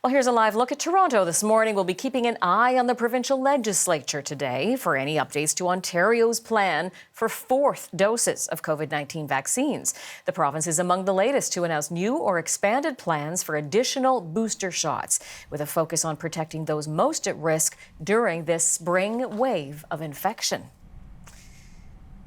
Well, here's a live look at Toronto this morning. We'll be keeping an eye on the provincial legislature today for any updates to Ontario's plan for fourth doses of COVID-19 vaccines. The province is among the latest to announce new or expanded plans for additional booster shots, with a focus on protecting those most at risk during this spring wave of infection.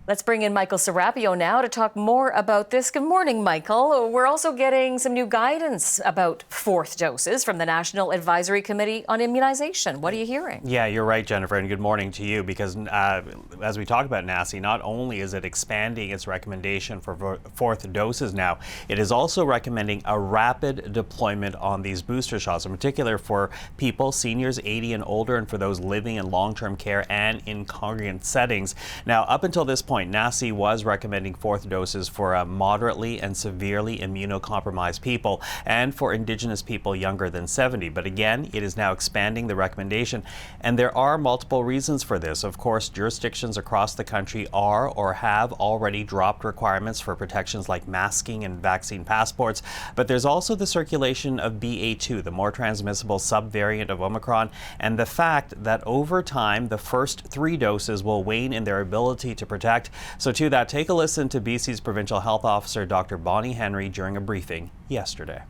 Let's bring in Michael Serapio now to talk more about this. Good morning, Michael. We're also getting some new guidance about fourth doses from the National Advisory Committee on Immunization. What are you hearing? Yeah, you're right, Jennifer, and good morning to you, because as we talk about NACI, not only is it expanding its recommendation for fourth doses now, it is also recommending a rapid deployment on these booster shots, in particular for people, seniors 80 and older, and for those living in long-term care and in congregate settings. Now, up until this point, NACI was recommending fourth doses for moderately and severely immunocompromised people and for Indigenous people younger than 70. But again, it is now expanding the recommendation, and there are multiple reasons for this. Of course, jurisdictions across the country are or have already dropped requirements for protections like masking and vaccine passports, but there's also the circulation of BA2, the more transmissible subvariant of Omicron, and the fact that over time, the first 3 doses will wane in their ability to protect. So to that, take a listen to BC's Provincial Health Officer Dr. Bonnie Henry during a briefing yesterday.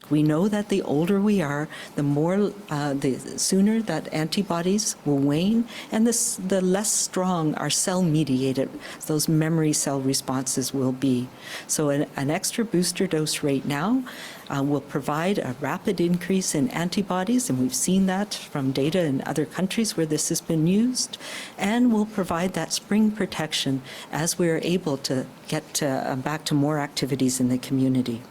We know that the older we are, the sooner that antibodies will wane, and the less strong our cell-mediated, those memory cell responses will be. So an extra booster dose right now will provide a rapid increase in antibodies, and we've seen that from data in other countries where this has been used, and will provide that spring protection as we're able to get back to more activities in the community.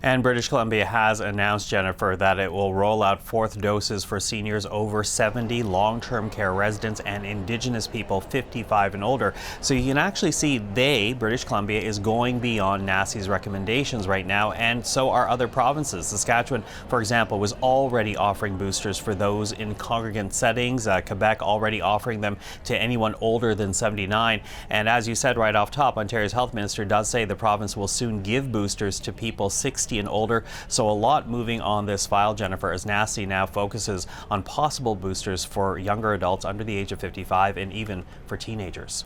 And British Columbia has announced, Jennifer, that it will roll out fourth doses for seniors over 70, long-term care residents, and Indigenous people 55 and older. So you can actually see British Columbia, is going beyond NACI's recommendations right now, and so are other provinces. Saskatchewan, for example, was already offering boosters for those in congregate settings. Quebec already offering them to anyone older than 79. And as you said right off top, Ontario's health minister does say the province will soon give boosters to people 60 and older. So a lot moving on this file, Jennifer, as NACI now focuses on possible boosters for younger adults under the age of 55 and even for teenagers.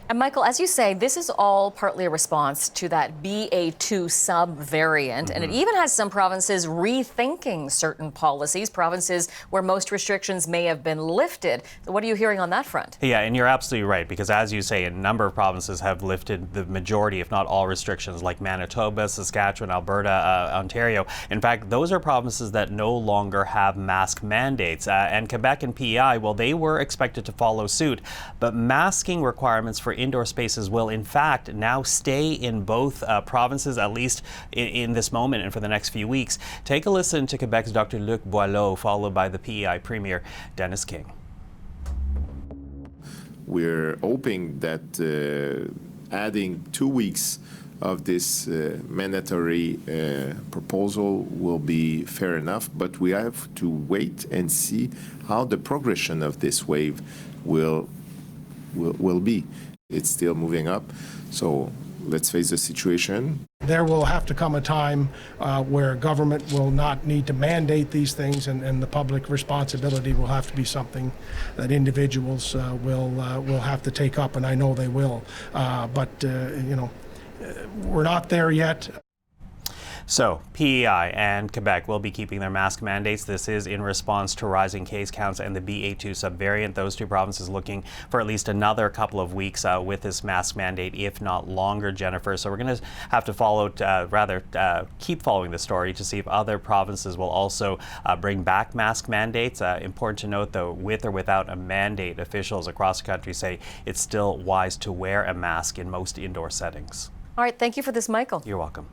And Michael, as you say, this is all partly a response to that BA2 sub-variant, and it even has some provinces rethinking certain policies, provinces where most restrictions may have been lifted. What are you hearing on that front? Yeah, and you're absolutely right, because as you say, a number of provinces have lifted the majority, if not all, restrictions, like Manitoba, Saskatchewan, Alberta, Ontario. In fact, those are provinces that no longer have mask mandates. And Quebec and PEI, well, they were expected to follow suit, but masking requirements for indoor spaces will in fact now stay in both provinces, at least in this moment and for the next few weeks. Take a listen to Quebec's Dr. Luc Boileau, followed by the PEI Premier, Dennis King. We're hoping that adding 2 weeks of this mandatory proposal will be fair enough, but we have to wait and see how the progression of this wave will be. It's still moving up, so let's face the situation. There will have to come a time where government will not need to mandate these things, and the public responsibility will have to be something that individuals will have to take up, and I know they will. But we're not there yet. So, PEI and Quebec will be keeping their mask mandates. This is in response to rising case counts and the BA2 subvariant. Those two provinces looking for at least another couple of weeks with this mask mandate, if not longer, Jennifer. So we're going to have to follow, keep following the story to see if other provinces will also bring back mask mandates. Important to note, though, with or without a mandate, officials across the country say it's still wise to wear a mask in most indoor settings. All right, thank you for this, Michael. You're welcome.